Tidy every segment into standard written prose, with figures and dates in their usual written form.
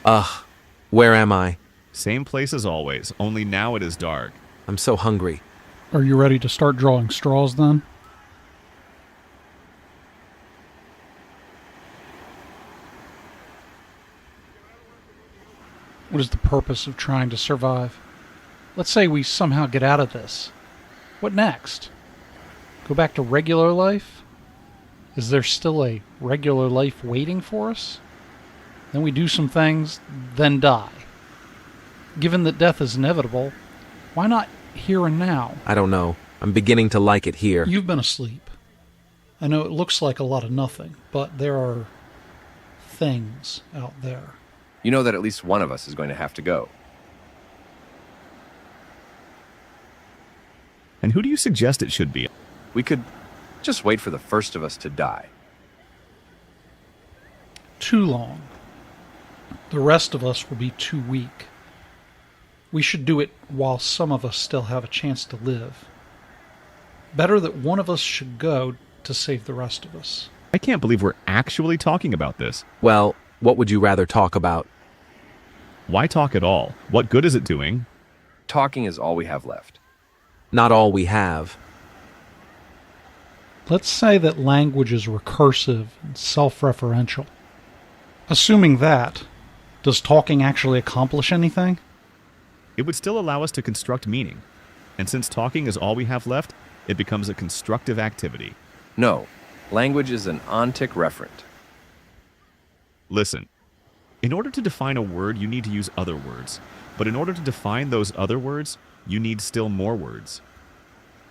Ugh, where am I? Same place as always, only now it is dark. I'm so hungry. Are you ready to start drawing straws then? What is the purpose of trying to survive? Let's say we somehow get out of this. What next? Go back to regular life? Is there still a regular life waiting for us? Then we do some things, then die. Given that death is inevitable, why not here and now? I don't know. I'm beginning to like it here. You've been asleep. I know it looks like a lot of nothing, but there are things out there. You know that at least one of us is going to have to go. And who do you suggest it should be? We could just wait for the first of us to die. Too long. The rest of us will be too weak. We should do it while some of us still have a chance to live. Better that one of us should go to save the rest of us. I can't believe we're actually talking about this. Well, what would you rather talk about? Why talk at all? What good is it doing? Talking is all we have left. Not all we have. Let's say that language is recursive and self-referential. Assuming that, does talking actually accomplish anything? It would still allow us to construct meaning. And since talking is all we have left, it becomes a constructive activity. No, language is an ontic referent. Listen, in order to define a word, you need to use other words. But in order to define those other words, you need still more words.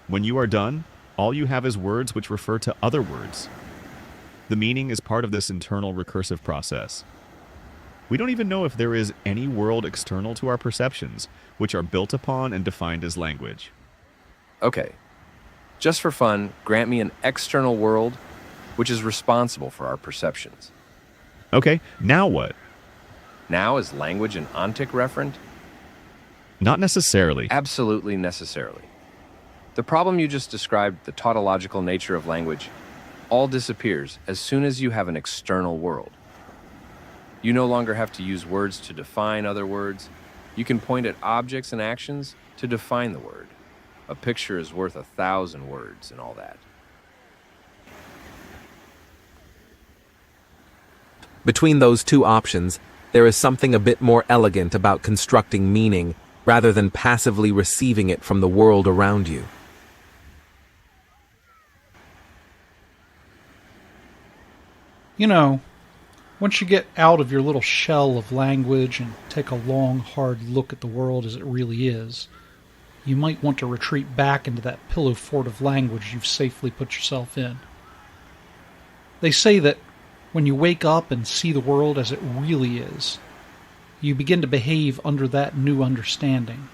When you are done, all you have is words which refer to other words. The meaning is part of this internal recursive process. We don't even know if there is any world external to our perceptions, which are built upon and defined as language. Okay, just for fun, grant me an external world which is responsible for our perceptions. Okay, now what? Now is language an ontic referent? Not necessarily. Absolutely necessarily. The problem you just described, the tautological nature of language, all disappears as soon as you have an external world. You no longer have to use words to define other words. You can point at objects and actions to define the word. A picture is worth 1,000 words and all that. Between those two options, there is something a bit more elegant about constructing meaning rather than passively receiving it from the world around you. You know, once you get out of your little shell of language and take a long, hard look at the world as it really is, you might want to retreat back into that pillow fort of language you've safely put yourself in. They say that when you wake up and see the world as it really is, you begin to behave under that new understanding.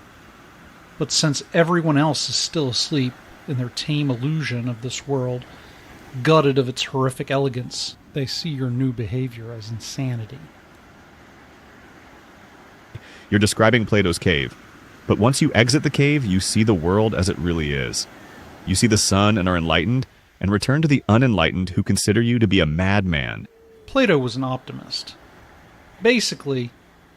But since everyone else is still asleep in their tame illusion of this world, gutted of its horrific elegance, they see your new behavior as insanity. You're describing Plato's cave. But once you exit the cave, you see the world as it really is. You see the sun and are enlightened, and return to the unenlightened who consider you to be a madman. Plato was an optimist. Basically,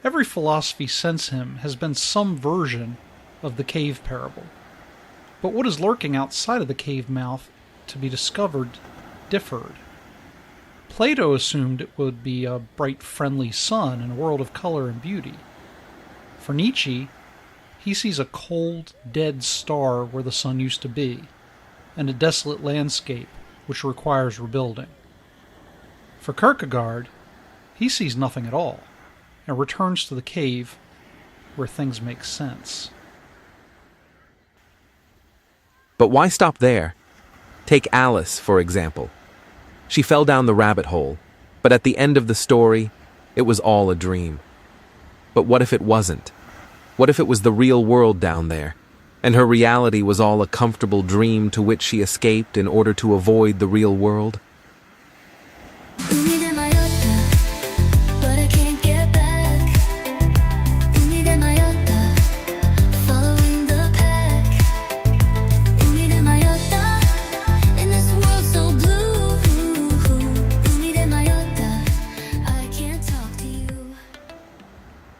every philosophy since him has been some version of the cave parable. But what is lurking outside of the cave mouth to be discovered differed. Plato assumed it would be a bright, friendly sun in a world of color and beauty. For Nietzsche, he sees a cold, dead star where the sun used to be, and a desolate landscape which requires rebuilding. For Kierkegaard, he sees nothing at all, and returns to the cave where things make sense. But why stop there? Take Alice, for example. She fell down the rabbit hole, but at the end of the story, it was all a dream. But what if it wasn't? What if it was the real world down there, and her reality was all a comfortable dream to which she escaped in order to avoid the real world?